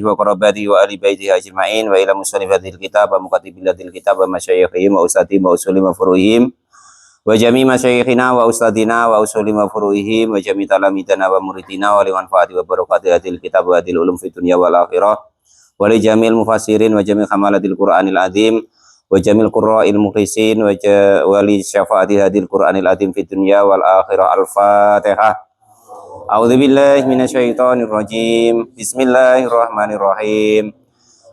wa qarabati wa ali baiti ajma'in wa ila musannifil kitab wa mukatibil kitab wa masyayikhihim wa ustadihim wa usulim wa furuhim wa jami' masyayikhina wa ustadina wa usulim wa furuhim wa jami' talamidana wa muridina wa liman fa'ati wa barakati kitab wa adil ulum fid dunya wal akhirah wa li jamil mufassirin wa jami' hamalatil qur'anil azim wa jamil qurra'il mukhlisin wa li syafa'ati hadil qur'anil azim fid dunya wal akhirah. Al-Fatihah. A'udzu billahi minasyaitonir rajim. Bismillahirrahmanirrahim.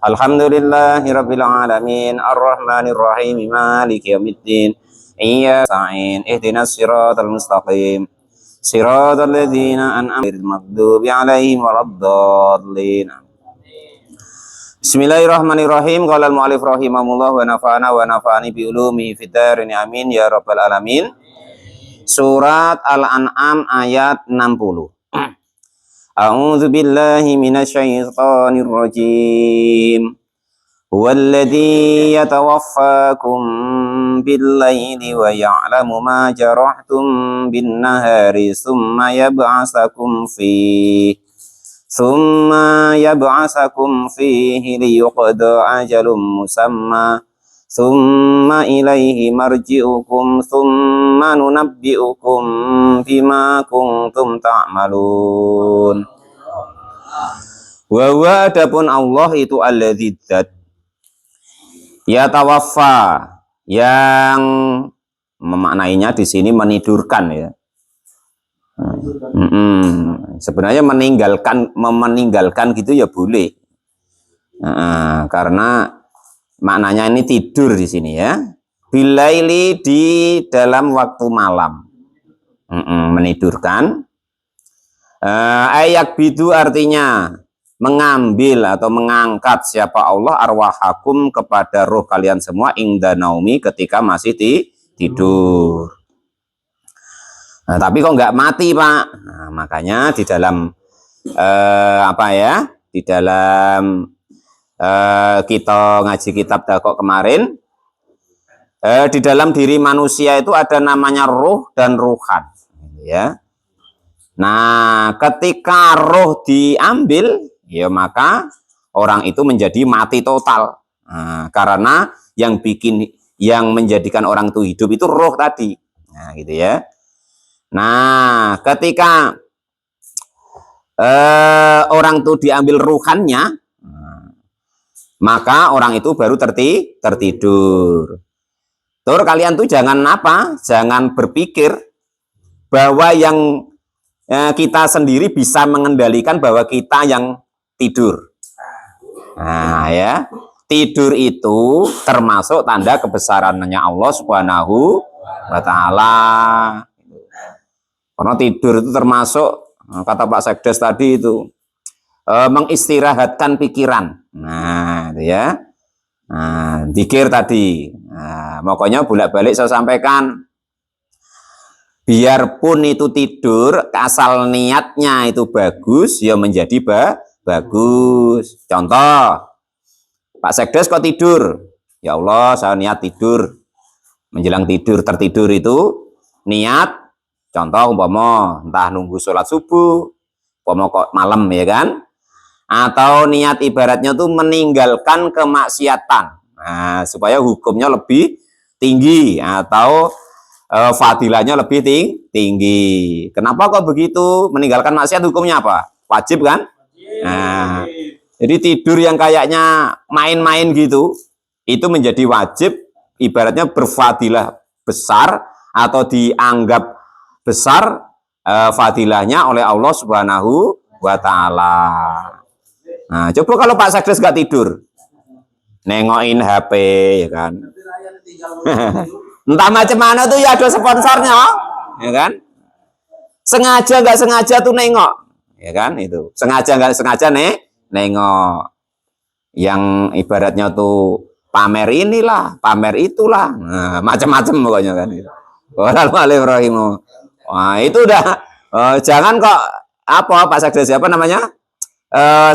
Alhamdulillahirabbil alamin, arrahmanir rahim, maliki yaumiddin. Iyyaka nasta'in, ihdinas siratal mustaqim. Siratal ladzina an'amta 'alaihim, maghdubi 'alaihim waladdallin. Bismillahirrahmanirrahim. Qala al-mu'allif rahimahullah wa nafa'ana wa nafa'ani bi ulumihi fid dharin amin ya rabbal alamin. Surat Al-An'am ayat 60. A'udzu billahi minasyaitonir rajim. Huwallazi yatawaffakum bil-laili wa ya'lamu ma jarahtum bin-nahari thumma yab'atsakum fihi liyuqda ajalun musamma. Thumma ilaihi marji'ukum thumma nunabbi'ukum bima kuntum ta'malun. Wa huwa adapun Allah itu alladzi dzat yatawaffa, yang memaknainya di sini menidurkan ya. Sebenarnya meninggalkan gitu ya boleh. Karena maknanya ini tidur di sini ya. Bilaili, di dalam waktu malam. Menidurkan. Ayak bidu artinya mengambil atau mengangkat siapa Allah arwahakum kepada roh kalian semua ingda naumi ketika masih tidur. Nah, tapi kok nggak mati Pak? Nah, makanya di dalam di dalam kita ngaji kitab Dakok kemarin, di dalam diri manusia itu ada namanya roh dan ruhan ya. Nah, ketika roh diambil ya maka orang itu menjadi mati total. Nah, karena yang menjadikan orang itu hidup itu roh tadi. Nah, gitu ya. Nah, ketika orang itu diambil ruhannya, maka orang itu baru tertidur. Terus kalian tuh jangan jangan berpikir bahwa yang kita sendiri bisa mengendalikan bahwa kita yang tidur. Nah ya, tidur itu termasuk tanda kebesarannya Allah Subhanahu wa Ta'ala. Karena tidur itu termasuk, kata Pak Sekdes tadi itu, mengistirahatkan pikiran. Nah, itu ya. Nah, zikir tadi. Nah, pokoknya bolak-balik saya sampaikan. Biarpun itu tidur, asal niatnya itu bagus, ya menjadi bagus. Contoh, Pak Sekdes kok tidur? Ya Allah, saya niat tidur. Menjelang tertidur itu niat. Contoh umpama entah nunggu sholat subuh, umpama kok malam ya kan? Atau niat ibaratnya tuh meninggalkan kemaksiatan, nah, supaya hukumnya lebih tinggi atau fadilahnya lebih tinggi. Kenapa kok begitu? Meninggalkan maksiat hukumnya apa? Wajib kan? Nah, jadi tidur yang kayaknya main-main gitu, itu menjadi wajib, ibaratnya berfadilah besar atau dianggap besar fadilahnya oleh Allah Subhanahu wa Ta'ala. Nah, coba kalau Pak Sekdes gak tidur, nengokin HP, ya kan? Entah macam mana tuh ya ada sponsornya, ya kan? Sengaja nggak sengaja tuh nengok, ya kan? Itu sengaja nggak sengaja nengok, yang ibaratnya tuh pamer inilah, pamer itulah, nah, macam-macam pokoknya kan. Waalaikumsalam. Wah itu udah, jangan kok Pak Sekdes siapa namanya?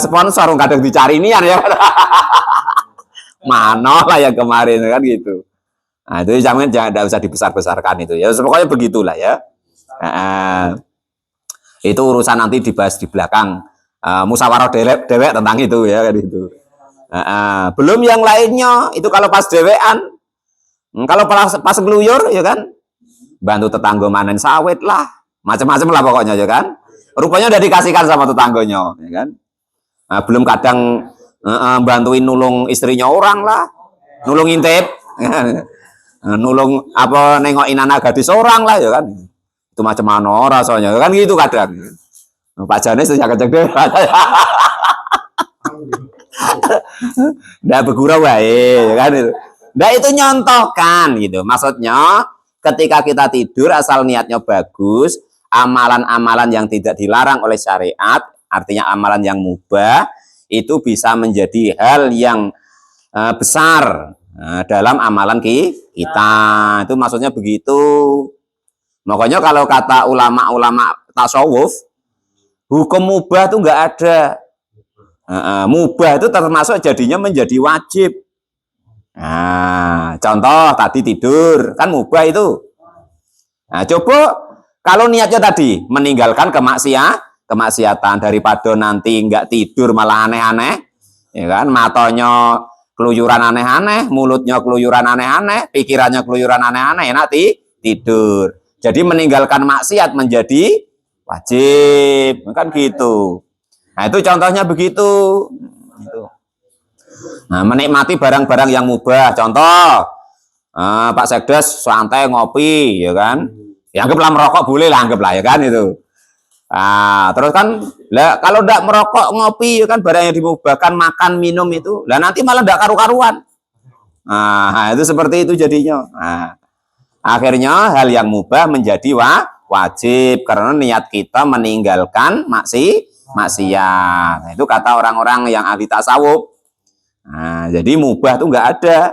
Sponsor kadang dicari nian ya. Mana lah yang kemarin kan gitu. Nah, itu jangan usah dibesar-besarkan itu ya. Pokoknya begitulah ya. Itu urusan nanti dibahas di belakang musyawarah dewek tentang itu ya kan itu. Belum yang lainnya itu kalau pas dewean. Kalau pas ngeluyur ya kan, bantu tetangga manen sawit lah, macam-macam lah pokoknya ya kan. Rupanya udah dikasihkan sama tetangganya, ya kan. Belum kadang bantuin nulung istrinya orang lah, nulung intip, nulung apa nengokin anak gadis orang lah ya kan. Itu macam mana rasanya, ya kan gitu kadang. Pak Janes sejak kecil deh. Nggak bergurau wae, ya kan itu. Nah itu nyontohkan gitu. Maksudnya ketika kita tidur asal niatnya bagus, amalan-amalan yang tidak dilarang oleh syariat, artinya amalan yang mubah, itu bisa menjadi hal yang besar dalam amalan kita. Itu maksudnya begitu. Makanya kalau kata ulama-ulama tasawuf, hukum mubah itu nggak ada. Mubah itu termasuk jadinya menjadi wajib. Contoh tadi tidur kan mubah itu. Coba kalau niatnya tadi meninggalkan kemaksiatan daripada nanti nggak tidur malah aneh-aneh, ya kan? Matanya keluyuran aneh-aneh, mulutnya keluyuran aneh-aneh, pikirannya keluyuran aneh-aneh, nanti tidur. Jadi meninggalkan maksiat menjadi wajib, kan gitu. Nah itu contohnya begitu. Gitu. Nah, menikmati barang-barang yang mubah. Contoh, Pak Sekdes santai ngopi, ya kan? Ya anggaplah merokok boleh lah, anggaplah ya kan itu. Terus kan, lah kalau tidak merokok ngopi, ya kan barang yang dimubahkan makan minum itu, lah nanti malah tidak karu-karuan. Itu seperti itu jadinya. Akhirnya hal yang mubah menjadi wajib karena niat kita meninggalkan maksiat. Itu kata orang-orang yang ahli tasawuf. Jadi mubah itu nggak ada.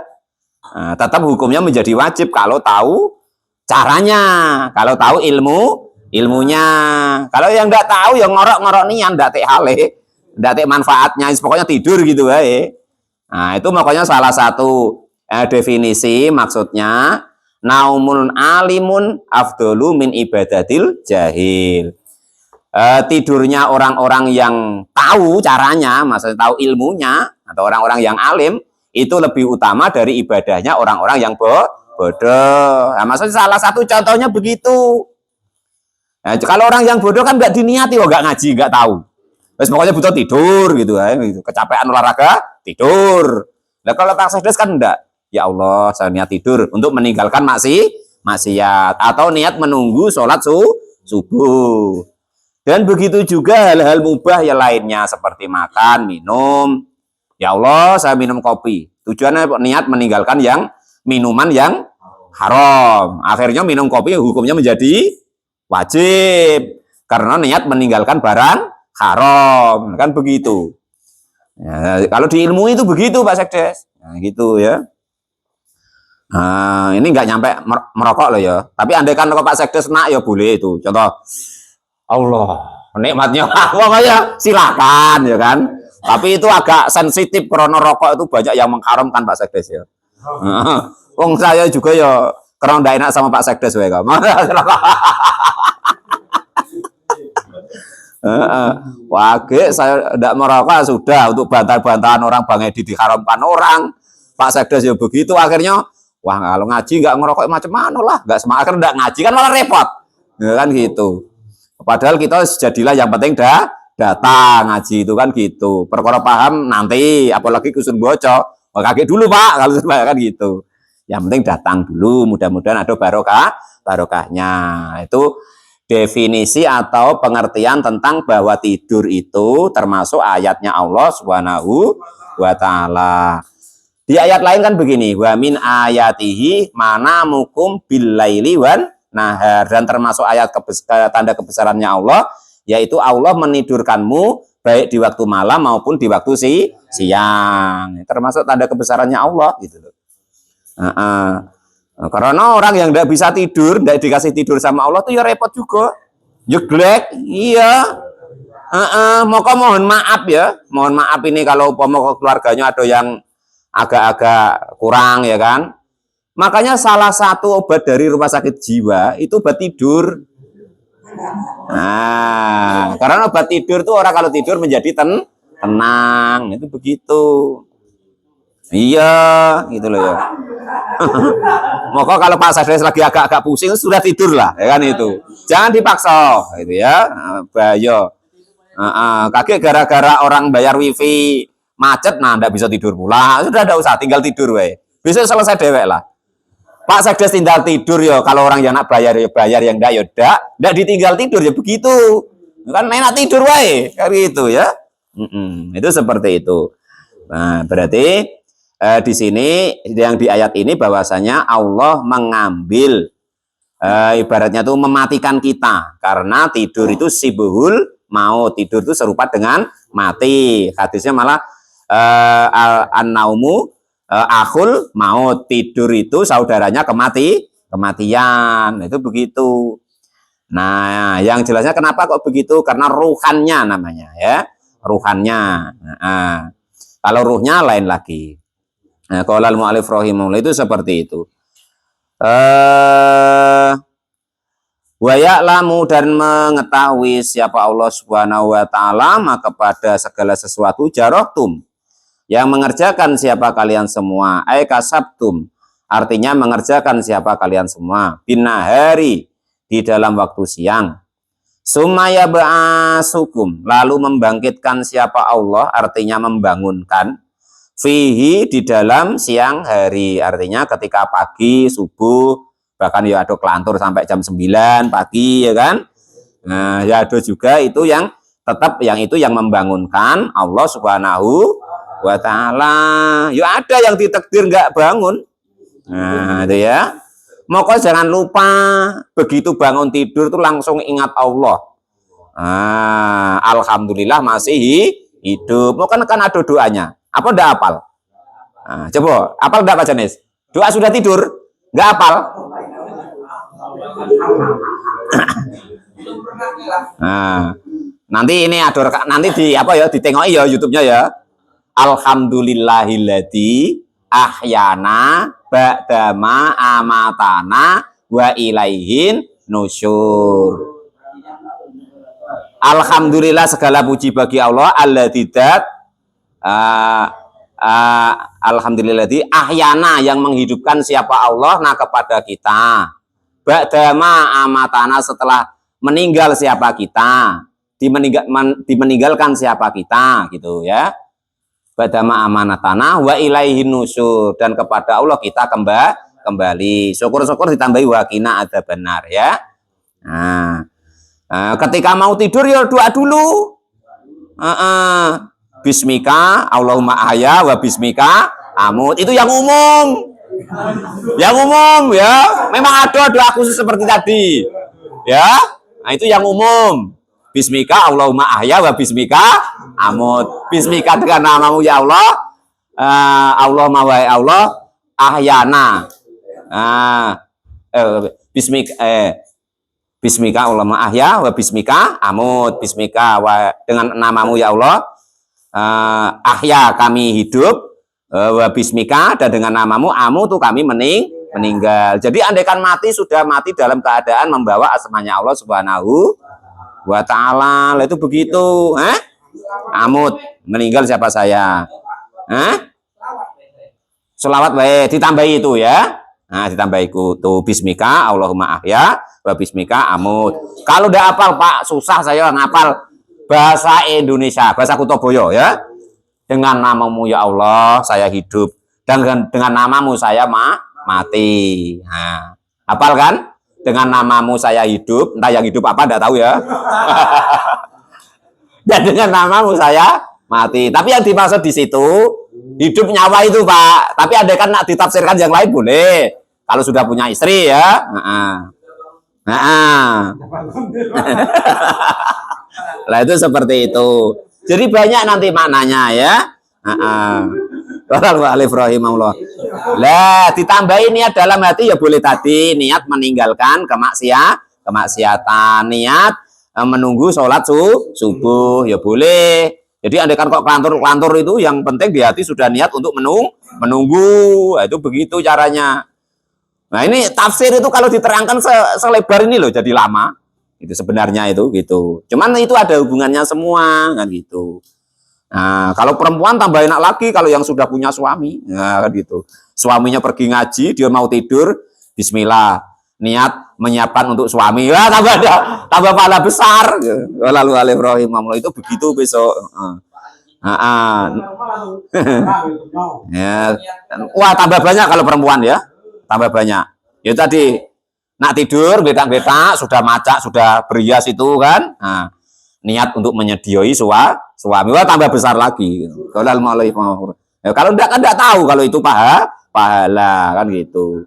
Tetap hukumnya menjadi wajib kalau tahu caranya, kalau tahu ilmunya. Kalau yang nggak tahu ya ngorok-ngorok nian, ndak tek hale, ndak tek manfaatnya, pokoknya tidur gitu ya. Itu makanya salah satu definisi maksudnya naumun alimun afdolu min ibadatil jahil. Tidurnya orang-orang yang tahu caranya, maksudnya tahu ilmunya, atau orang-orang yang alim, itu lebih utama dari ibadahnya orang-orang yang bodoh. Maksudnya salah satu contohnya begitu. Kalau orang yang bodoh kan nggak diniati, nggak ngaji, nggak tahu. Terus pokoknya butuh tidur gitu, kecapean olahraga, tidur. Nah kalau Pak Sekdes kan enggak. Ya Allah, saya niat tidur untuk meninggalkan maksiat atau niat menunggu sholat subuh. Dan begitu juga hal-hal mubah yang lainnya seperti makan, minum. Ya Allah, saya minum kopi. Tujuannya niat meninggalkan yang minuman yang haram. Akhirnya minum kopi hukumnya menjadi wajib karena niat meninggalkan barang haram. Kan begitu. Ya, kalau di ilmu itu begitu Pak Sekdes. Nah, gitu ya. Ini nggak nyampe merokok loh ya. Tapi andai kan Pak Sekdes nak ya boleh itu. Contoh Allah, nikmatnya pokoknya silakan ya kan. Tapi itu agak sensitif karena rokok itu banyak yang mengharamkan Pak Sekdes ya. Wong saya juga ya karena tidak enak sama Pak Sekdes wae kok. Wage saya tidak merokok sudah untuk bantahan-bantahan orang Bang Edi diharamkan orang. Pak Sekdes ya begitu akhirnya wah kalau ngaji nggak ngerokok macam mana lah, nggak semangat nggak ngaji kan malah repot. Ya kan gitu. Padahal kita jadilah yang penting datang ngaji itu kan gitu. Perkara paham nanti, apalagi kusun bocor, kaget dulu Pak kalau kan gitu. Yang penting datang dulu, mudah-mudahan ada barokahnya. Itu definisi atau pengertian tentang bahwa tidur itu termasuk ayatnya Allah Subhanahu wa taala. Di ayat lain kan begini, wa min ayatihi manamukum billaili wan nahar, dan termasuk ayat tanda kebesarannya Allah yaitu Allah menidurkanmu baik di waktu malam maupun di waktu siang. Termasuk tanda kebesarannya Allah gitu loh. Karena orang yang tidak bisa tidur, tidak dikasih tidur sama Allah tuh ya repot juga. Jelek, iya. Maka mohon maaf ya. Mohon maaf ini kalau keluarganya ada yang agak-agak kurang ya kan. Makanya salah satu obat dari rumah sakit jiwa itu obat tidur. Nah, karena obat tidur tuh orang kalau tidur menjadi tenang, itu begitu. Iya, gitu loh ya. Maka kalau Pak Sadres lagi agak-agak pusing sudah tidur lah, ya kan itu. Jangan dipaksa, gitu ya. Bahaya. Kaget gara-gara orang bayar wifi macet, nah ndak bisa tidur pula. Sudah ndak usah, tinggal tidur we. Besok selesai dewek lah. Pak Sekdes tinggal tidur ya. Kalau orang yang nak bayar ya bayar, yang enggak ya enggak ditinggal tidur ya begitu. Kan enak tidur wae, kayak gitu ya. Itu seperti itu. Nah, berarti di sini yang di ayat ini bahwasanya Allah mengambil ibaratnya tuh mematikan kita karena tidur itu sibuhul mau, tidur itu serupa dengan mati. Hadisnya malah an-naumu akhul maut, tidur itu saudaranya kematian, itu begitu. Nah, yang jelasnya kenapa kok begitu? Karena ruhannya namanya ya, ruhannya. Nah, kalau ruhnya lain lagi. Nah, qala al-mu'allif rahimahullah itu seperti itu. Wa ya'lamu, dan mengetahui siapa Allah Subhanahu wa taala maka pada segala sesuatu jarahtum, yang mengerjakan siapa kalian semua, ay kasabtum, artinya mengerjakan siapa kalian semua, binahari, di dalam waktu siang. Sumaya ba'asukum, lalu membangkitkan siapa Allah, artinya membangunkan, fihi, di dalam siang hari, artinya ketika pagi, subuh, bahkan ya ada kelantur sampai jam 9 pagi ya kan. Nah, ya ada juga itu yang tetap yang itu yang membangunkan Allah Subhanahu wa taala. Ya ada yang ditakdir nggak bangun. Nah, itu ya. Maka jangan lupa begitu bangun tidur tuh langsung ingat Allah. Alhamdulillah masih hidup. Maka kan ada doanya. Apa ndak hafal? Nah, coba, hafal ndak Pak Janis? Doa sudah tidur? Nggak hafal? Nah, nanti ini ada nanti di apa ya, ditengoki ya YouTube-nya ya. Alhamdulillahilladzi ahyana ba'dama amatana wa ilaihin nusyur. Alhamdulillah, segala puji bagi Allah, alladzat alhamdulilladzi ahyana, yang menghidupkan siapa Allah, nah kepada kita. Ba'dama amatana, setelah meninggal siapa kita, dimeninggalkan siapa kita, gitu ya. Ba'dama amanatana wa ilaihin nusyur, dan kepada Allah kita kembali. Syukur-syukur ditambahi wakina ada benar ya. Nah, ketika mau tidur ya doa dulu. Bismika Allahumma ahya wa bismika amut, itu yang umum. Yang umum ya, memang ada doa khusus seperti tadi ya. Nah, itu yang umum. Bismika Allahumma ahya wa bismika amut. Bismika, dengan namamu ya Allah. Allahumma wa Allah ahyana. Bismika Allahumma ahya wa bismika amut. Bismika wa, dengan namamu ya Allah. Ahya, kami hidup, wa bismika, dan dengan namamu amu tuh kami meninggal. Jadi andaikan mati, sudah mati dalam keadaan membawa asmanya Allah Subhanahu wa ta'ala. Itu begitu. Amut, meninggal siapa saya. Selawat baik, ditambahi itu ya. Nah, ditambahi itu bismika Allahumma ahya wa bismika amut. Kalau udah hafal Pak, susah saya ngapal bahasa Indonesia, bahasa Kutoboyo ya. Dengan namamu ya Allah saya hidup, dan dengan namamu saya mati. Nah, hafal kan? Dengan namamu saya hidup, entah yang hidup apa enggak tahu ya. Dan dengan namamu saya mati. Tapi yang dimaksud di situ hidup nyawa itu Pak. Tapi ada kan nak ditafsirkan yang lain boleh. Kalau sudah punya istri ya. Lah itu seperti itu. Jadi banyak nanti maknanya ya. Alif rahimahullah. Lah ditambahin niat dalam hati ya boleh tadi, niat meninggalkan kemaksiatan, niat menunggu sholat subuh ya boleh. Jadi andaikan kok kelantur itu, yang penting di hati sudah niat untuk menunggu. Nah, itu begitu caranya. Nah, ini tafsir itu kalau diterangkan selebar ini loh, jadi lama. Itu sebenarnya itu gitu. Cuman itu ada hubungannya semua kan gitu. Nah, kalau perempuan tambah enak lagi kalau yang sudah punya suami. Nah, kan gitu. Suaminya pergi ngaji, dia mau tidur, bismillah. Niat menyiapkan untuk suami. Ya, tambah pahala besar. Lalu alaihi rahimahullah itu begitu besok. Ya. Wah, tambah banyak kalau perempuan ya. Tambah banyak. Ya tadi nak tidur betak-betak sudah macak, sudah berias itu kan. Nah, niat untuk menyedioi suami, wah tambah besar lagi. Ya, kalau enggak kan enggak tahu kalau itu pahala kan gitu.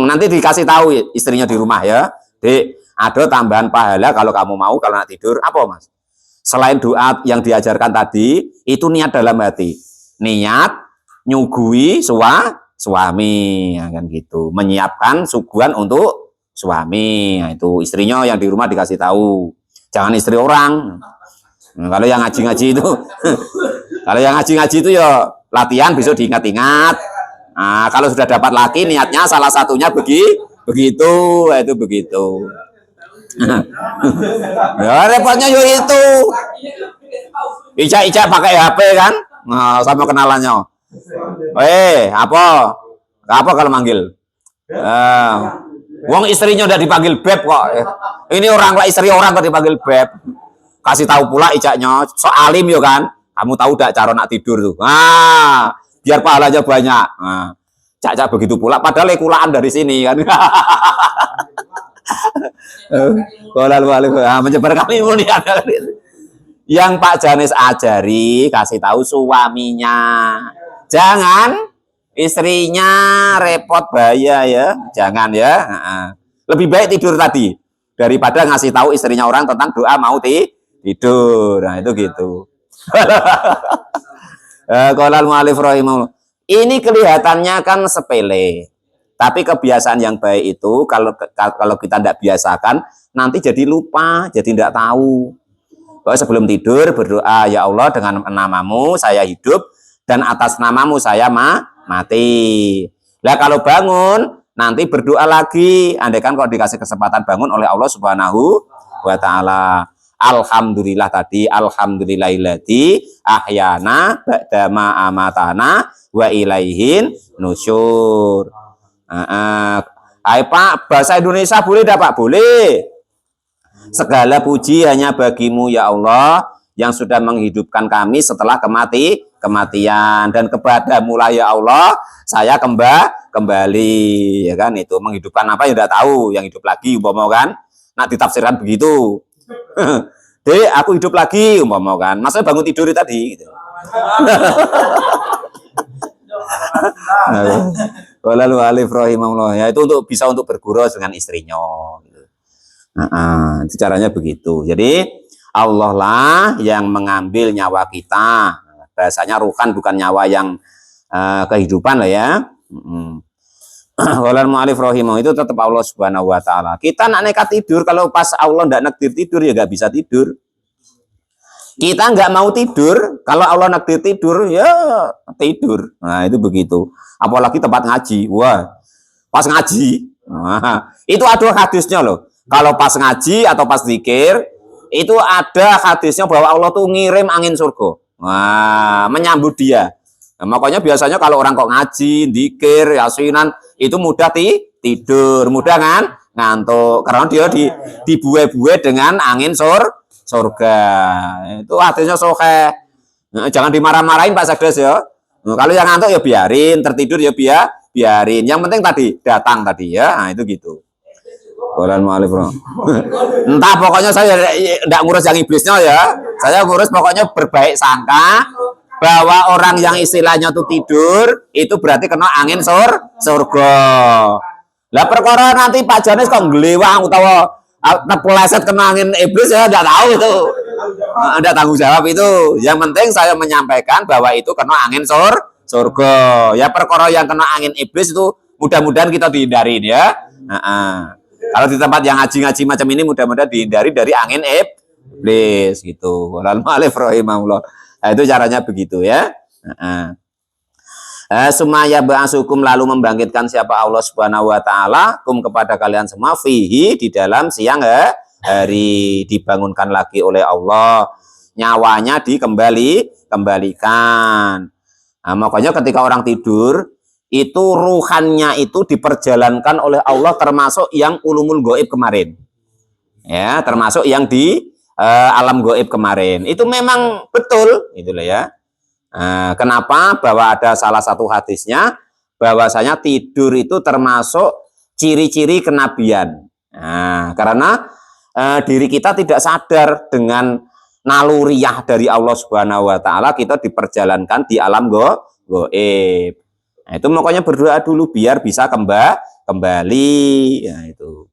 Nanti dikasih tahu istrinya di rumah ya. Dek, ada tambahan pahala kalau kamu mau kalau nak tidur apa Mas? Selain doa yang diajarkan tadi, itu niat dalam hati. Niat nyugui suami ya kan gitu. Menyiapkan suguhan untuk suami. Nah, itu istrinya yang di rumah dikasih tahu. Jangan istri orang. Nah, kalau yang ngaji-ngaji itu kalau yang ngaji-ngaji itu ya latihan besok diingat-ingat. Nah, kalau sudah dapat laki niatnya salah satunya begitu, itu begitu. Ya repotnya yo itu. Ijak-ijak pakai HP kan? Nah, sama kenalannya. Apa? Apa kalau manggil? Wong istrinya udah dipanggil beb kok. Ini orang lah istri orang kok dipanggil beb. Kasih tahu pula ijaknya, so alim yo kan. Kamu tahu dak cara nak tidur tuh. Nah, biar pahalanya banyak. Nah, cak begitu pula padahal kulaan dari sini kan. Menyebar kami mulia. Yang Pak Janis ajari kasih tahu suaminya. Jangan istrinya repot bahaya ya. Jangan ya. Lebih baik tidur tadi daripada ngasih tahu istrinya orang tentang doa mau tidur. Nah, itu gitu. Qolal mu'alif rahimahullah. Ini kelihatannya kan sepele. Tapi kebiasaan yang baik itu kalau kita tidak biasakan nanti jadi lupa, jadi tidak tahu. Bahwa sebelum tidur berdoa, ya Allah dengan namamu saya hidup dan atas namamu saya mati. Nah kalau bangun nanti berdoa lagi. Andaikan kalau dikasih kesempatan bangun oleh Allah Subhanahu wa taala. Alhamdulillah tadi, alhamdulillahilladzi ahyana ba'dama amatana wa ilaihin nusyur. Hai Pak, bahasa Indonesia boleh dah Pak? Boleh. Segala puji hanya bagimu ya Allah yang sudah menghidupkan kami setelah kematian dan kepadamu lah ya Allah saya kembali ya kan itu menghidupkan apa ya tidak tahu yang hidup lagi umpama kan nak ditafsirkan begitu. Dek aku hidup lagi umpama kan masa bangun tidur tadi gitu. Lalu alif rahimahullah ya itu bisa untuk bergurau dengan istrinya gitu. Itu caranya begitu. Jadi Allah lah yang mengambil nyawa kita. Bahasanya ruhan bukan nyawa yang kehidupan lah ya. Walal mu'alif rahimah itu tetap Allah Subhanahu wa taala. Kita nak nekat tidur kalau pas Allah ndak nakdir tidur ya nggak bisa tidur. Kita nggak mau tidur kalau Allah nakdir tidur ya tidur. Nah, itu begitu. Apalagi tempat ngaji. Wah, pas ngaji. Nah, itu ada hadisnya loh. Kalau pas ngaji atau pas zikir itu ada hadisnya bahwa Allah tuh ngirim angin surga. Wah, menyambut dia. Nah, makanya biasanya kalau orang kok ngaji, zikir, yasinan itu mudah tidur, mudah kan ngantuk karena dia dibuai-buai dengan angin surga. Itu hadisnya sahih. Nah, jangan dimarah-marahin Pak Sekdes ya. Nah, kalau yang ngantuk ya biarin, tertidur ya biarin. Yang penting tadi datang tadi ya. Nah, itu gitu. Quran mu'alif. Entah pokoknya saya tidak ngurus yang iblisnya ya. Saya ngurus pokoknya berbaik sangka bahwa orang yang istilahnya tuh tidur itu berarti kena angin surga. Lah perkara nanti Pak Janis kok ngelewang utawa terpeleset kena angin iblis ya enggak tahu itu. Ada tanggung jawab itu. Yang penting saya menyampaikan bahwa itu kena angin surga. Ya perkara yang kena angin iblis itu mudah-mudahan kita dihindarin ya. Kalau di tempat yang ngaji-ngaji macam ini mudah-mudahan dihindari dari angin iblis gitu. Walal mu'alif rahimahullah. Nah, itu caranya begitu ya. Sumaya ba'asukum lalu membangkitkan siapa Allah Subhanahu wa taala kum kepada kalian semua fihi di dalam siang hari, dibangunkan lagi oleh Allah, nyawanya dikembalikan. Nah, makanya ketika orang tidur itu ruhannya itu diperjalankan oleh Allah, termasuk yang ulumul gaib kemarin, ya, termasuk yang di alam gaib kemarin. Itu memang betul, itulah ya. Kenapa? Bahwa ada salah satu hadisnya bahwasanya tidur itu termasuk ciri-ciri kenabian. Nah, karena diri kita tidak sadar dengan naluriah dari Allah Subhanahu wa taala, kita diperjalankan di alam gaib. Nah, itu makanya berdoa dulu biar bisa kembali. Ya, itu.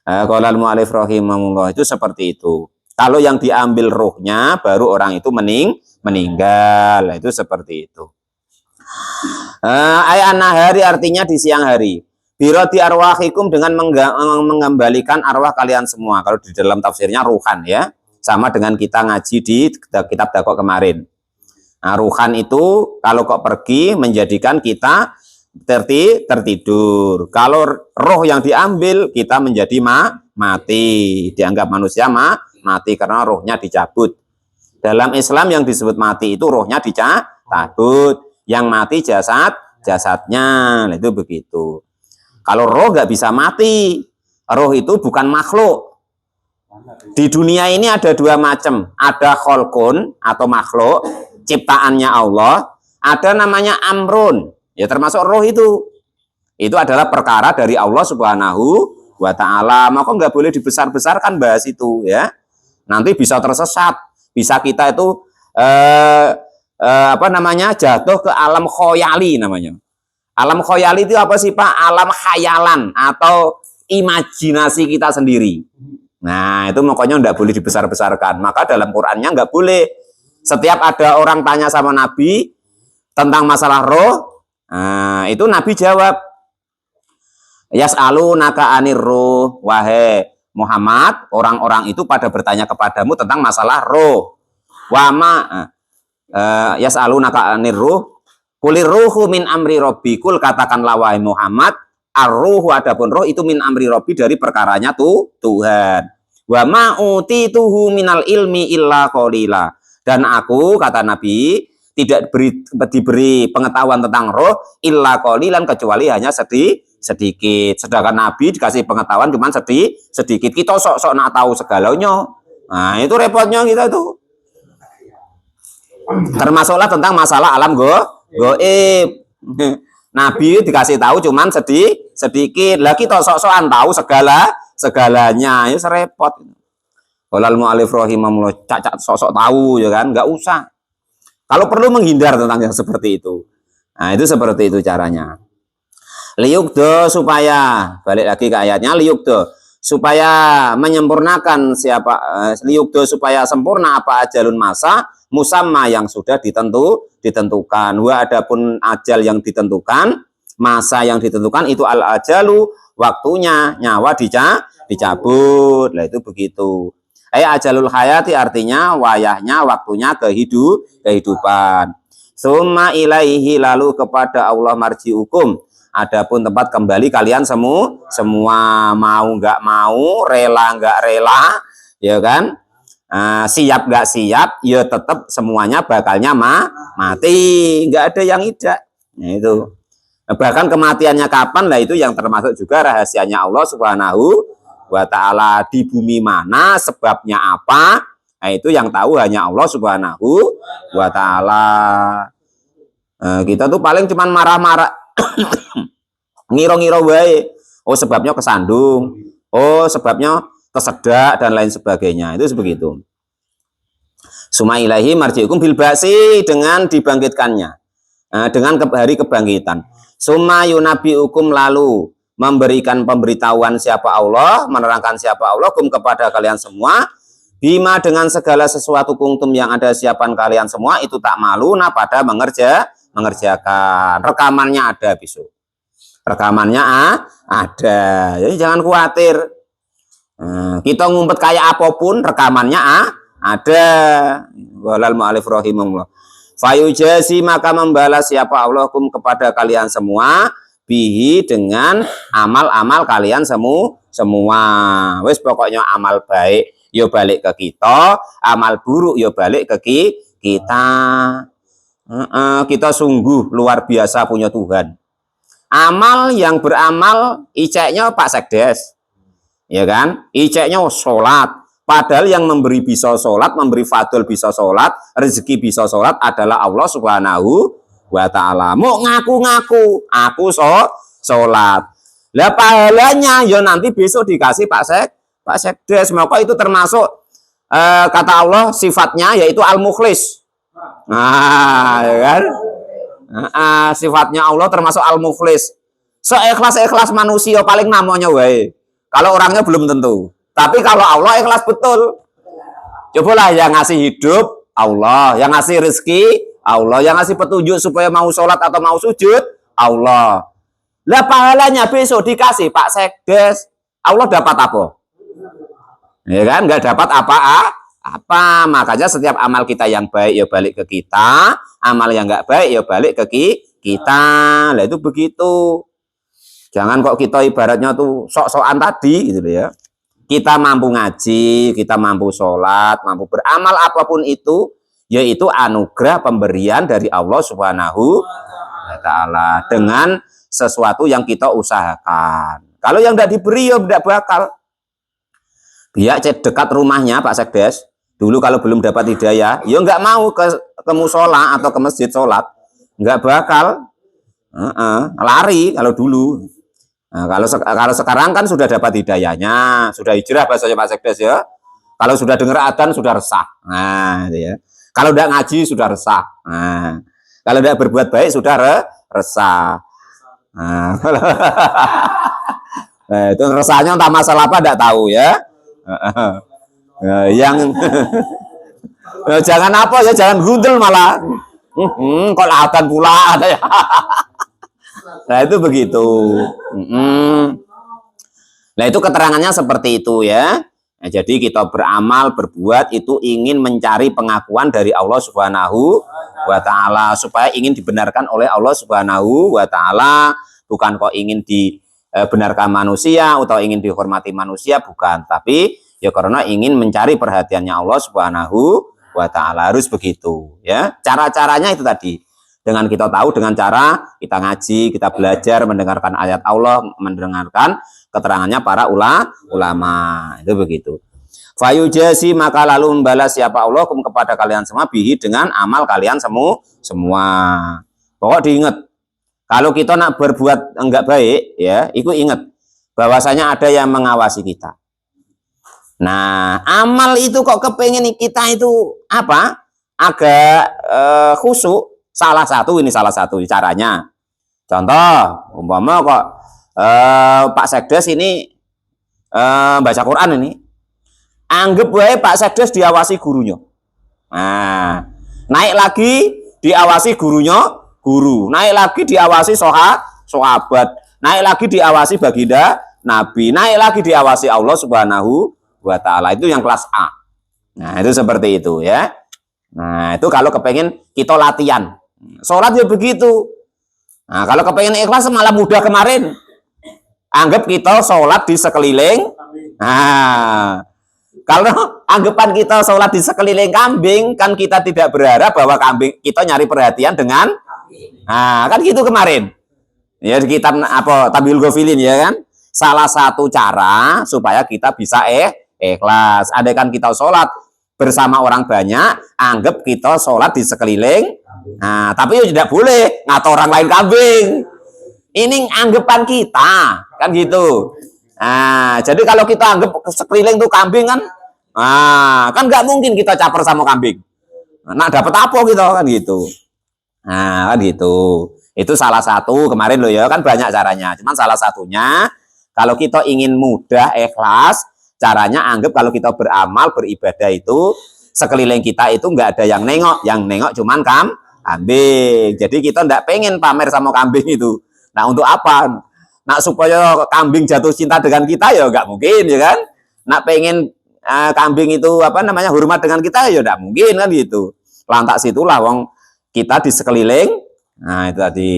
Qala al-mu'allif rahimahullah, itu seperti itu. Kalau yang diambil ruhnya baru orang itu meninggal. Itu seperti itu. Ayat nahari artinya di siang hari. Birodi arwahikum dengan mengembalikan arwah kalian semua. Kalau di dalam tafsirnya ruhan ya. Sama dengan kita ngaji di kitab Dakok kemarin. Nah, ruhan itu kalau kok pergi menjadikan kita tertidur. Kalau roh yang diambil kita menjadi mati. Dianggap manusia mati karena rohnya dicabut. Dalam Islam yang disebut mati itu rohnya dicabut. Yang mati jasadnya, itu begitu. Kalau roh nggak bisa mati, roh itu bukan makhluk. Di dunia ini ada dua macam, ada kholqun atau makhluk, ciptaannya Allah, ada namanya amrun, ya termasuk roh itu. Itu adalah perkara dari Allah Subhanahu wa taala. Maka nggak boleh dibesar-besarkan bahas itu ya. Nanti bisa tersesat, bisa kita itu jatuh ke alam khoyali namanya. Alam khoyali itu apa sih Pak? Alam khayalan atau imajinasi kita sendiri. Nah itu makanya nggak boleh dibesar-besarkan. Maka dalam Qurannya nggak boleh. Setiap ada orang tanya sama Nabi tentang masalah roh, nah, itu Nabi jawab, yas'alunaka anir ruh, wahai Muhammad, orang-orang itu pada bertanya kepadamu tentang masalah roh. Wama yas'alunaka anir ruh, kulir ruhu min amri robbi, kul katakanlah wahai Muhammad, ar-ruhu adapun roh itu min amri robbi dari perkaranya Tuhan. Wa ma utituhu minal ilmi illa qalila. Dan aku kata Nabi tidak diberi pengetahuan tentang roh illa qalilan kecuali hanya sedikit. Sedangkan Nabi dikasih pengetahuan cuma sedikit. Kita sok-sok nak tahu segalanya. Nah, itu repotnya kita tuh. Termasuklah tentang masalah alam gaib. Nabi dikasih tahu cuman sedikit. Lah kita sok-sokan tahu segalanya. Ya serepot. Qolal mu'allif rahimahullah, cacat sok-sok tahu ya kan, nggak usah. Kalau perlu menghindar tentang yang seperti itu. Nah, itu seperti itu caranya. Liyukdo supaya balik lagi ke ayatnya, liyukdo supaya menyempurnakan liyukdo supaya sempurna apa ajalun masa musamma yang sudah ditentukan. Wa adapun ajal yang ditentukan, masa yang ditentukan itu al ajalu, waktunya nyawa dicabut. Lah itu begitu. Ajalul hayati artinya wayahnya, waktunya kehidupan. Summa ilaihi lalu kepada Allah marji'ukum. Adapun tempat kembali kalian semua mau nggak mau, rela nggak rela, ya kan? Siap nggak siap, ya tetap semuanya bakalnya mati. Nggak ada yang tidak. Nah, itu. Bahkan kematiannya kapan lah itu yang termasuk juga rahasianya Allah Subhanahu wa ta'ala, di bumi mana, sebabnya apa, nah itu yang tahu hanya Allah Subhanahu wa ta'ala. Kita tuh paling cuman marah-marah ngiro-ngiro wae, oh sebabnya kesandung, oh sebabnya kesedak dan lain sebagainya. Itu begitu. Suma ilahi marji'ukum bil ba'si, dengan dibangkitkannya, dengan hari kebangkitan. Suma yunabi'ukum lalu memberikan pemberitahuan siapa Allah, menerangkan siapa Allah kum kepada kalian semua, bima dengan segala sesuatu kuntum yang ada siapan kalian semua itu tak malu nah pada mengerjakan. Rekamannya ada besok. Rekamannya ada. Jadi jangan khawatir. Kita ngumpet kayak apapun rekamannya ada. Walal mu'allif rahimahullah. Fayujasi maka membalas siapa Allah kum kepada kalian semua bihi dengan amal-amal kalian semua. Wis pokoknya amal baik yo balik ke kita, amal buruk yo balik ke kita. Kita sungguh luar biasa punya Tuhan. Amal yang beramal iceknya Pak Sekdes, ya kan? Iceknya sholat. Padahal yang memberi bisa sholat, memberi fadl bisa sholat, rezeki bisa sholat adalah Allah Subhanahu wa Ta'ala. Mau ngaku-ngaku, aku sholat. Lah pahalanya ya nanti besok dikasih Pak Sekdes. Maka itu termasuk kata Allah sifatnya yaitu al-mukhlis. Nah, ya kan? Sifatnya Allah termasuk al-mukhlis. Seikhlas-ikhlas manusia paling namanya wae. Kalau orangnya belum tentu. Tapi kalau Allah ikhlas betul. Cobalah yang ngasih hidup Allah, yang ngasih rezeki Allah, yang ngasih petunjuk supaya mau sholat atau mau sujud Allah. Lah pahalanya besok dikasih Pak Sekdes. Allah dapat apa? Ya kan, nggak dapat apa. Makanya setiap amal kita yang baik ya balik ke kita, amal yang nggak baik ya balik ke kita. Lah itu begitu. Jangan kok kita ibaratnya tuh sok-sokan tadi gitu ya. Kita mampu ngaji, kita mampu sholat, mampu beramal apapun itu, yaitu anugerah pemberian dari Allah Subhanahu wa Ta'ala dengan sesuatu yang kita usahakan. Kalau yang tidak diberi ya tidak bakal. Biar dekat rumahnya Pak Sekdes, dulu kalau belum dapat hidayah, ya nggak mau ke musola atau ke masjid sholat, nggak bakal. Lari kalau dulu. Nah, kalau sekarang kan sudah dapat hidayahnya, sudah hijrah bahasanya Pak Sekdes ya. Kalau sudah dengar adzan sudah resah. Nah, ya. Kalau tidak ngaji sudah resah. Nah, kalau tidak berbuat baik sudah resah. Nah, itu resahnya entah masalah apa tidak tahu ya. Yang jangan apa ya, jangan gundel malah. Kok adzan pula ada ya. Nah itu begitu. Nah itu keterangannya seperti itu ya. Nah, jadi kita beramal, berbuat itu ingin mencari pengakuan dari Allah Subhanahu wa Ta'ala, supaya ingin dibenarkan oleh Allah Subhanahu wa Ta'ala, bukan kok ingin dibenarkan manusia atau ingin dihormati manusia, bukan, tapi ya karena ingin mencari perhatiannya Allah Subhanahu wa Ta'ala. Harus begitu ya. Cara-caranya itu tadi. Dengan kita tahu, dengan cara kita ngaji, kita belajar, mendengarkan ayat Allah, mendengarkan keterangannya para ulama. Itu begitu. Fayujasi, maka lalu membalas siapa Allah kepada kalian semua bihi dengan amal kalian semua. Pokok diingat, kalau kita nak berbuat enggak baik, ya, itu ingat bahwasanya ada yang mengawasi kita. Nah, amal itu kok kepengen kita itu apa? Agak khusyuk. Salah satu caranya. Contoh, umpama kok Pak Sekdes ini baca Quran ini, anggap wae Pak Sekdes diawasi gurunya. Nah, naik lagi diawasi gurunya, naik lagi diawasi sahabat, naik lagi diawasi baginda Nabi, naik lagi diawasi Allah Subhanahu wa Ta'ala. Itu yang kelas A. Nah, itu seperti itu ya. Nah, itu kalau kepengen kita latihan. Sholat ya begitu. Nah, kalau kepengen ikhlas malah mudah kemarin. Anggap kita sholat di sekeliling. Nah, kalau anggapan kita sholat di sekeliling kambing, kan kita tidak berharap bahwa kambing kita nyari perhatian dengan. Nah, kan gitu kemarin. Ya di kitab apa Tabiul Ghafilin ya kan. Salah satu cara supaya kita bisa ikhlas. Ada kan kita sholat bersama orang banyak, anggap kita sholat di sekeliling. Nah, tapi ya tidak boleh ngatur orang lain kambing. Ini anggapan kita, kan gitu. Nah, jadi kalau kita anggap sekeliling tuh kambing kan, kan nggak mungkin kita caper sama kambing. Nah, dapat apa gitu kan gitu. Nah, kan gitu. Itu salah satu kemarin loh ya, kan banyak caranya. Cuman salah satunya kalau kita ingin mudah ikhlas, caranya anggap kalau kita beramal, beribadah itu sekeliling kita itu nggak ada yang nengok cuman kambing. Jadi kita nggak pengen pamer sama kambing itu. Nah untuk apa? Nah supaya kambing jatuh cinta dengan kita ya nggak mungkin ya kan. Nah pengen kambing itu apa namanya hormat dengan kita ya nggak mungkin kan gitu. Lantas situlah wong kita di sekeliling. Nah itu tadi.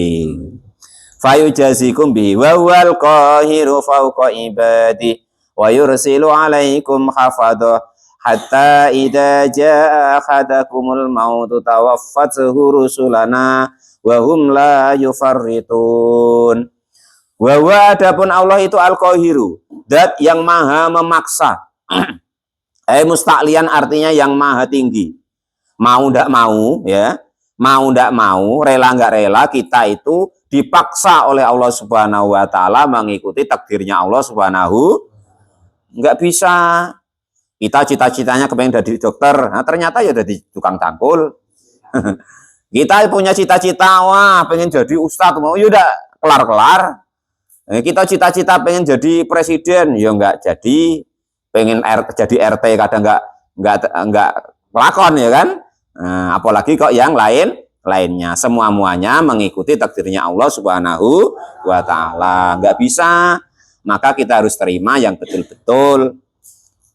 fayujazikum bihi wa huwal qahiru fawqa ibadi wa yursilu alaikum hafadha hatta idza jaa ahadakumul mautu tawaffathu rusulana wa hum la yufarritun. Wa huwa adapun Allah itu al-qahiru, zat yang maha memaksa. Musta'lian artinya yang maha tinggi. Mau ndak mau ya, mau ndak mau, rela nggak rela, kita itu dipaksa oleh Allah Subhanahu wa taala mengikuti takdirnya Allah Subhanahu. Nggak bisa. Kita cita-citanya kepengen jadi dokter, nah ternyata ya jadi tukang cangkul. Kita punya cita-cita, wah pengen jadi ustadz, mau yaudah kelar-kelar. Kita cita-cita pengen jadi presiden, ya nggak jadi. Pengen jadi RT kadang nggak lakon ya kan. Nah, apalagi kok yang lainnya, semua-muanya mengikuti takdirnya Allah Subhanahu wa taala. Nggak bisa, maka kita harus terima yang betul-betul.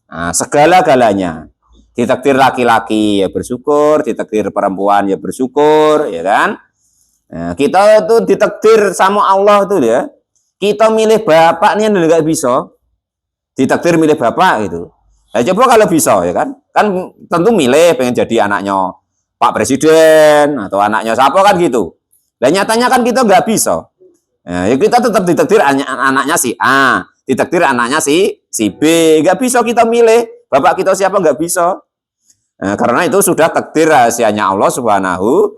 Nah, segala-galanya. Ditakdir laki-laki ya bersyukur, ditakdir perempuan ya bersyukur, ya kan? Nah, kita itu ditakdir sama Allah tuh ya. Kita milih bapak nih nggak bisa. Ditakdir milih bapak gitu. Nah, coba kalau bisa ya kan? Kan tentu milih pengen jadi anaknya Pak Presiden atau anaknya siapa kan gitu. Dan nyatanya kan kita nggak bisa. Nah, ya kita tetap ditakdir anaknya si A, ditakdir anaknya si B. Nggak bisa kita milih bapak kita siapa, nggak bisa. Nah, karena itu sudah takdir rahasianya Allah Subhanahu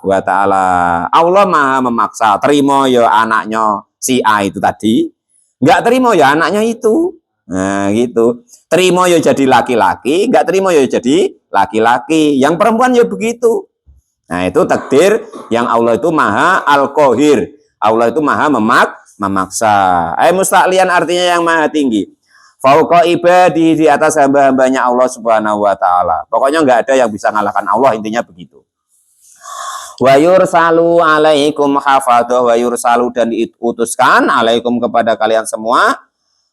wa taala. Allah maha memaksa. Terima ya anaknya si A itu tadi, nggak terima ya anaknya itu. Nah gitu. Terima ya jadi laki-laki, nggak terima ya jadi laki-laki. Yang perempuan ya begitu. Nah itu takdir yang Allah itu maha al-qahir. Allah itu maha memaksa. Musta'lian artinya yang maha tinggi. Fauqa ibadi, di atas hamba-hambanya Allah Subhanahu wa taala. Pokoknya nggak ada yang bisa ngalahkan Allah, intinya begitu. Wa yursalu alaikum hafadhah, wa yursalu dan diutuskan alaikum kepada kalian semua,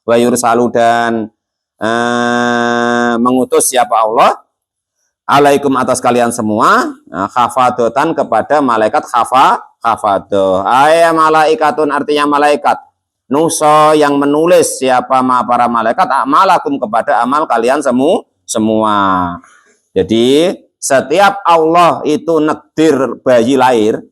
wa yursalu dan mengutus siapa Allah alaikum atas kalian semua, hafadhatan kepada malaikat hafadhah. Malaikatun artinya malaikat. Nuso yang menulis siapa para malaikat amalakum kepada amal kalian semua. Jadi setiap Allah itu nakdir bayi lahir,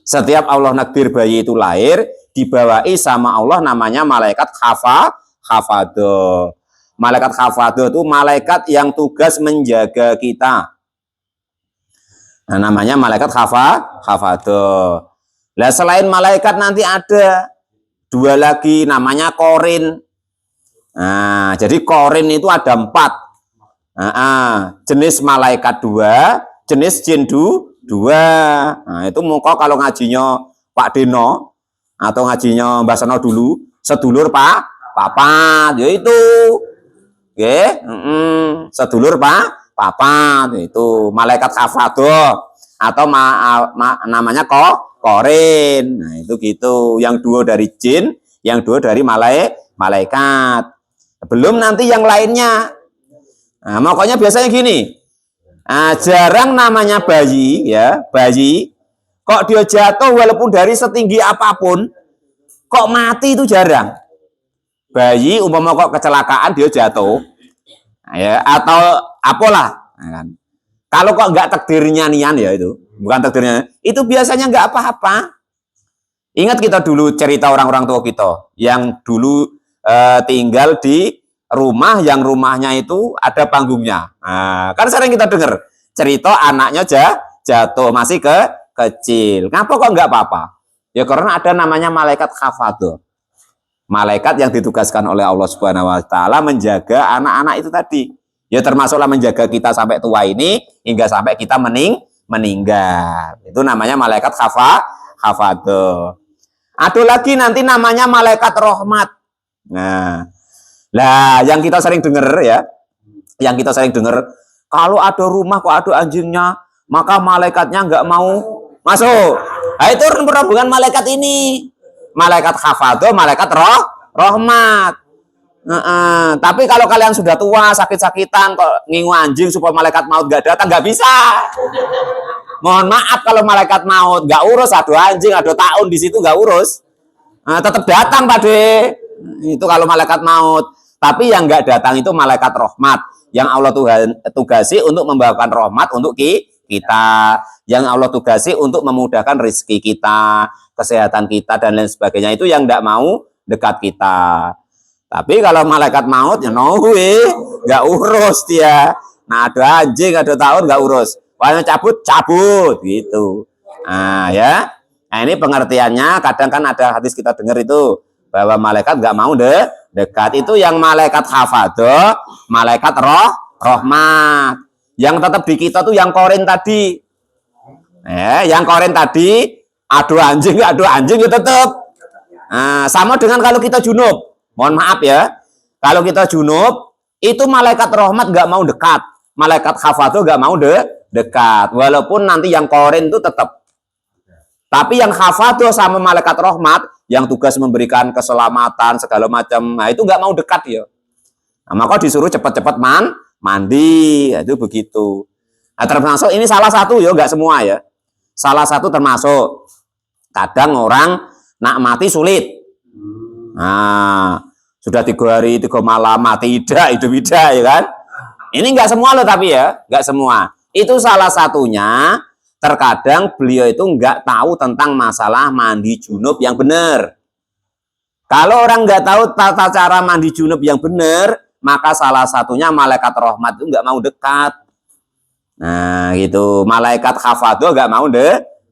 setiap Allah nakdir bayi itu lahir, dibawahi sama Allah namanya malaikat hafadhah. Malaikat hafadhah itu malaikat yang tugas menjaga kita. Nah, namanya malaikat hafadhah. Nah, selain malaikat nanti ada dua lagi namanya korin. Nah, jadi korin itu ada 4. Jenis malaikat 2, jenis jin 2. Nah, itu muka kalau ngajinya Pak Deno atau ngajinya Mbak Seno dulu, sedulur papat, yaitu sedulur papat, itu malaikat hafadhah atau namanya korin. Nah, itu gitu. Yang 2 dari jin, yang 2 dari malaikat. Belum nanti yang lainnya. Nah, makanya biasanya gini, jarang namanya bayi ya, bayi kok dia jatuh walaupun dari setinggi apapun kok mati itu jarang. Bayi umpama kok kecelakaan dia jatuh, ya, atau apalah, nah, kan. Kalau kok nggak takdirnya nian ya itu, bukan takdirnya, itu biasanya nggak apa-apa. Ingat kita dulu cerita orang-orang tua kita yang dulu tinggal di rumah yang rumahnya itu ada panggungnya. Nah, kan sering kita dengar cerita anaknya jatuh masih kecil. Ngapa kok nggak apa-apa? Ya karena ada namanya malaikat hafadhah. Malaikat yang ditugaskan oleh Allah Subhanahu wa taala menjaga anak-anak itu tadi. Ya termasuklah menjaga kita sampai tua ini hingga sampai kita meninggal. Itu namanya malaikat hafadhah. Ada lagi nanti namanya malaikat rahmat. Nah, yang kita sering dengar ya, yang kita sering dengar, kalau ada rumah kok ada anjingnya, maka malaikatnya nggak mau masuk. Nah, itu rombongan malaikat ini, malaikat hafadhah, malaikat rahmat. Tapi kalau kalian sudah tua, sakit-sakitan, kok ngingu anjing supaya malaikat maut nggak datang, nggak bisa. Mohon maaf kalau malaikat maut nggak urus, ada anjing, ada taun di situ nggak urus. Nah, tetap datang Pak De. Itu kalau malaikat maut. Tapi yang nggak datang itu malaikat rahmat yang Allah tugasi untuk membawakan rahmat untuk kita, yang Allah tugasi untuk memudahkan rezeki kita, kesehatan kita dan lain sebagainya, itu yang tidak mau dekat kita. Tapi kalau malaikat maut ya nggak urus dia. Nah, ada anjing, ada tahun nggak urus. Wah, cabut gitu. Nah ya, nah ini pengertiannya. Kadang kan ada hadis kita dengar itu bahwa malaikat nggak mau dekat. Itu yang malaikat hafadah, malaikat rahmat. Yang tetap di kita tuh yang korin tadi. Yang korin tadi, aduh anjing ya tetap. Nah, sama dengan kalau kita junub. Mohon maaf ya, kalau kita junub itu malaikat rahmat nggak mau dekat, malaikat hafadah nggak mau dekat. Walaupun nanti yang korin itu tetap. Tapi yang hafadah sama malaikat rahmat yang tugas memberikan keselamatan segala macam, nah itu nggak mau dekat ya. Nah, maka disuruh cepat-cepat mandi, itu begitu. Nah, termasuk ini salah satu ya, nggak semua ya. Salah satu termasuk kadang orang nak mati sulit. Nah, sudah 3 hari 3 malam mati hidup ya kan. Ini nggak semua loh, tapi ya nggak semua. Itu salah satunya. Terkadang beliau itu nggak tahu tentang masalah mandi junub yang benar. Kalau orang nggak tahu tata cara mandi junub yang benar, maka salah satunya malaikat rahmat itu nggak mau dekat. Nah gitu, malaikat hafadah nggak mau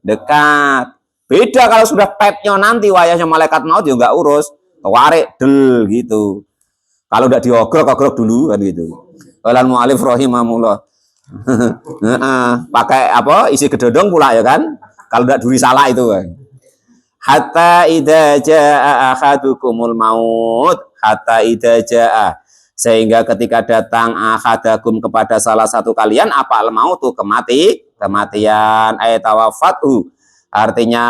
dekat. Beda kalau sudah petnya nanti wayahnya malaikat maut ya nggak urus, tarik del gitu. Kalau udah diogrok dulu kan gitu. Qala al-mu'allif rahimahullah. Pakai apa? Isi gedodong pula ya kan? Kalau tidak duri salah itu kan. Hatta idza jaa ahadukumul maut, hatta idza jaa, sehingga ketika datang ahadakum kepada salah satu kalian apa al mautu kematian ayatawafatu, artinya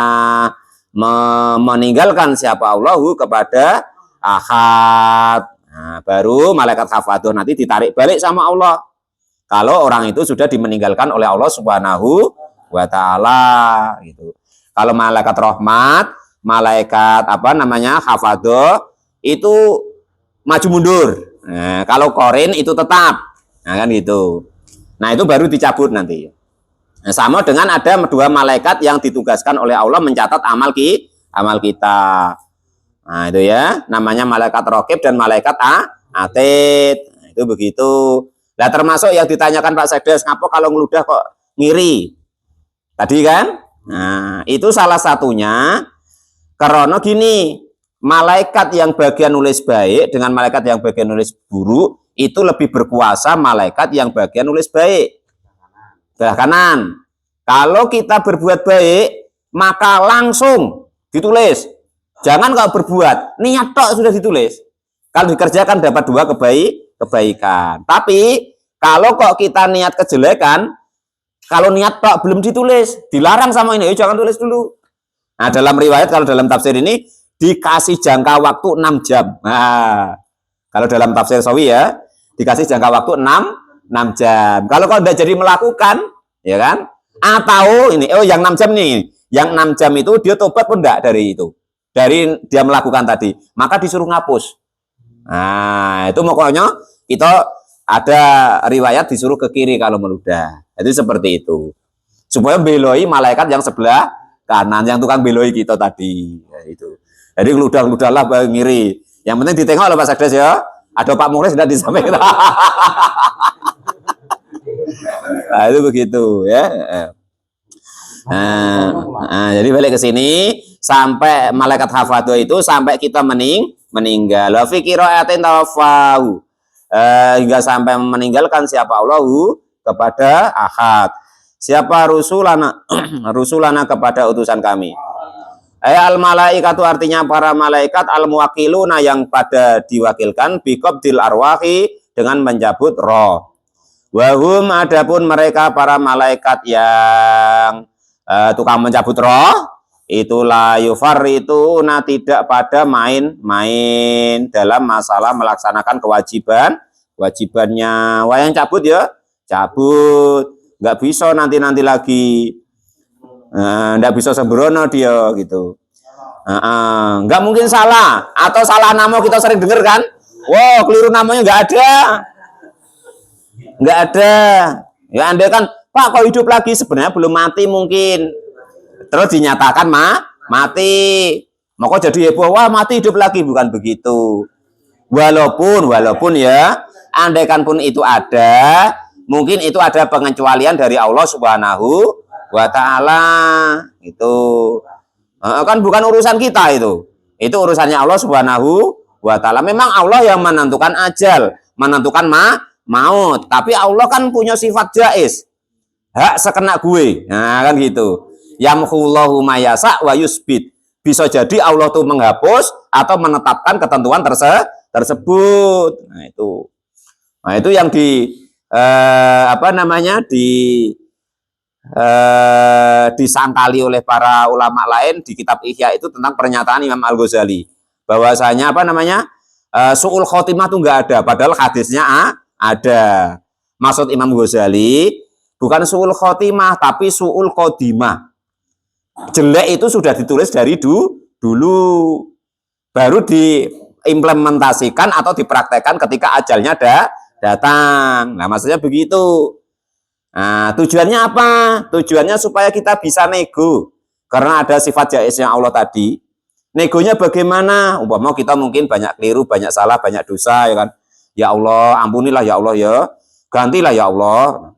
meninggalkan siapa Allahu kepada ahad. Nah, baru malaikat hafadah nanti ditarik balik sama Allah. Kalau orang itu sudah dimeninggalkan oleh Allah Subhanahu wa taala gitu. Kalau malaikat rahmat, malaikat hafadah itu maju mundur. Nah, kalau korin itu tetap. Nah, kan gitu. Nah, itu baru dicabut nanti. Nah, sama dengan ada 2 malaikat yang ditugaskan oleh Allah mencatat amal kita. Nah, itu ya, namanya malaikat raqib dan malaikat atid. Nah, itu begitu. Nah, termasuk yang ditanyakan Pak Sekdes, ngapa kalau ngeludah kok ngiri? Tadi kan? Nah, itu salah satunya karena gini, malaikat yang bagian nulis baik dengan malaikat yang bagian nulis buruk itu lebih berkuasa malaikat yang bagian nulis baik. Belah kanan. Kalau kita berbuat baik, maka langsung ditulis. Jangan kalau berbuat, niat tok sudah ditulis. Kalau dikerjakan dapat 2 kebaikan. Tapi kalau kok kita niat kejelekan, kalau niat tok belum ditulis, dilarang sama ini, jangan tulis dulu. Nah, dalam riwayat kalau dalam tafsir ini dikasih jangka waktu 6 jam. Nah, kalau dalam tafsir Sawi ya, dikasih jangka waktu 6 jam. Kalau kau tidak jadi melakukan, ya kan? Atau ini, yang 6 jam nih, yang 6 jam itu dia tobat pun enggak dari itu. Dari dia melakukan tadi, maka disuruh ngapus. Nah, itu pokoknya kita ada riwayat disuruh ke kiri kalau meludah. Itu seperti itu. Supaya beloi malaikat yang sebelah kanan, yang tukang beloi kita tadi. Ya, itu. Jadi ludah-ludahlah ngiri. Yang penting ditengok oleh Pak Sekdes ya. Ada Pak Mukhlis sudah disampaikan. Nah, itu begitu ya. Nah, jadi balik ke sini sampai malaikat hafadah itu sampai kita meninggal. Wa fi qira'atin tawafahu. Hingga sampai meninggalkan siapa Allahu kepada ahad. Siapa rusulana rusulana kepada utusan kami. Al malaikatu artinya para malaikat, al muwakiluna yang pada diwakilkan biqabdil arwahi dengan mencabut roh. Wahum adapun mereka para malaikat yang tukang mencabut roh, itulah yufarrituna tidak pada main-main dalam masalah melaksanakan kewajibannya. Wah, yang cabut ya cabut, nggak bisa nanti lagi Nggak bisa sembrono dia gitu. Nggak mungkin salah, atau salah nama kita sering dengar kan? Wow, keliru namanya nggak ada. Ya Anda kan, Pak kok hidup lagi, sebenarnya belum mati mungkin. Terus dinyatakan mati. Maka jadi heboh, wah mati hidup lagi, bukan begitu. Walaupun ya, andaikan pun itu ada, mungkin itu ada pengecualian dari Allah Subhanahu wa taala. Itu kan bukan urusan kita itu. Itu urusannya Allah Subhanahu wa taala. Memang Allah yang menentukan ajal, menentukan maut, tapi Allah kan punya sifat jaiz. Hak sekena gue. Nah, kan gitu. Yamhullahu mayasa wa yusbit. Bisa jadi Allah tuh menghapus atau menetapkan ketentuan tersebut. Nah, itu yang disangkali oleh para ulama lain di kitab Ihya itu tentang pernyataan Imam Al-Ghazali. Bahwasanya su'ul khotimah tuh nggak ada, padahal hadisnya ada. Maksud Imam Ghazali bukan su'ul khotimah tapi su'ul qodimah. Jelek itu sudah ditulis dari dulu, baru diimplementasikan atau dipraktekkan ketika ajalnya datang. Nah, maksudnya begitu. Nah, tujuannya apa? Tujuannya supaya kita bisa nego. Karena ada sifat jaiznya Allah tadi. Negonya bagaimana? Umpama kita mungkin banyak keliru, banyak salah, banyak dosa, ya kan? Ya Allah, ampunilah ya Allah ya. Gantilah ya Allah.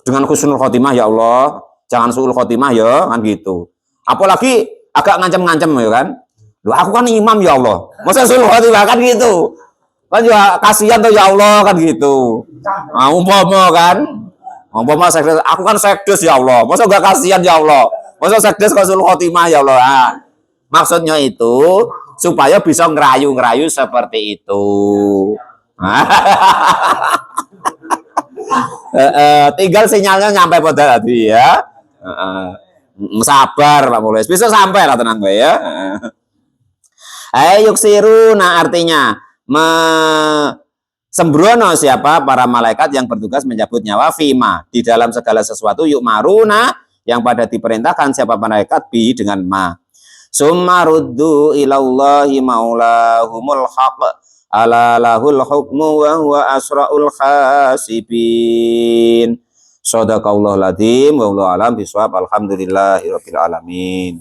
Dengan husnul khotimah ya Allah. Jangan su'ul khotimah ya, kan gitu. Apalagi agak ngancem-ngancem ya kan. Loh, aku kan imam ya Allah. Masa su'ul khotimah kan gitu. Kan ya kasihan tuh ya Allah kan gitu. Nah, umpama kan. Umpama sekdes, aku kan sekdes ya Allah. Masa enggak kasihan ya Allah. Masa sekdes kok su'ul khotimah ya Allah. Nah, maksudnya itu supaya bisa ngerayu-ngerayu seperti itu. Tinggal sinyalnya nyampe pada tadi ya. Sabar Pak Mulus, bisa sampai lah, tenang gue ya. Yuksiruna artinya sembrono siapa? Para malaikat yang bertugas mencabut nyawa fima di dalam segala sesuatu, yuk maruna yang pada diperintahkan siapa malaikat bi dengan ma. Summa ruddu ilallahi maulahumul haq ala lahul hukmu wa huwa asraul hasibin. Shadaqallahul adzim wa wallahu alam bisawab. Alhamdulillahirabbil alamin.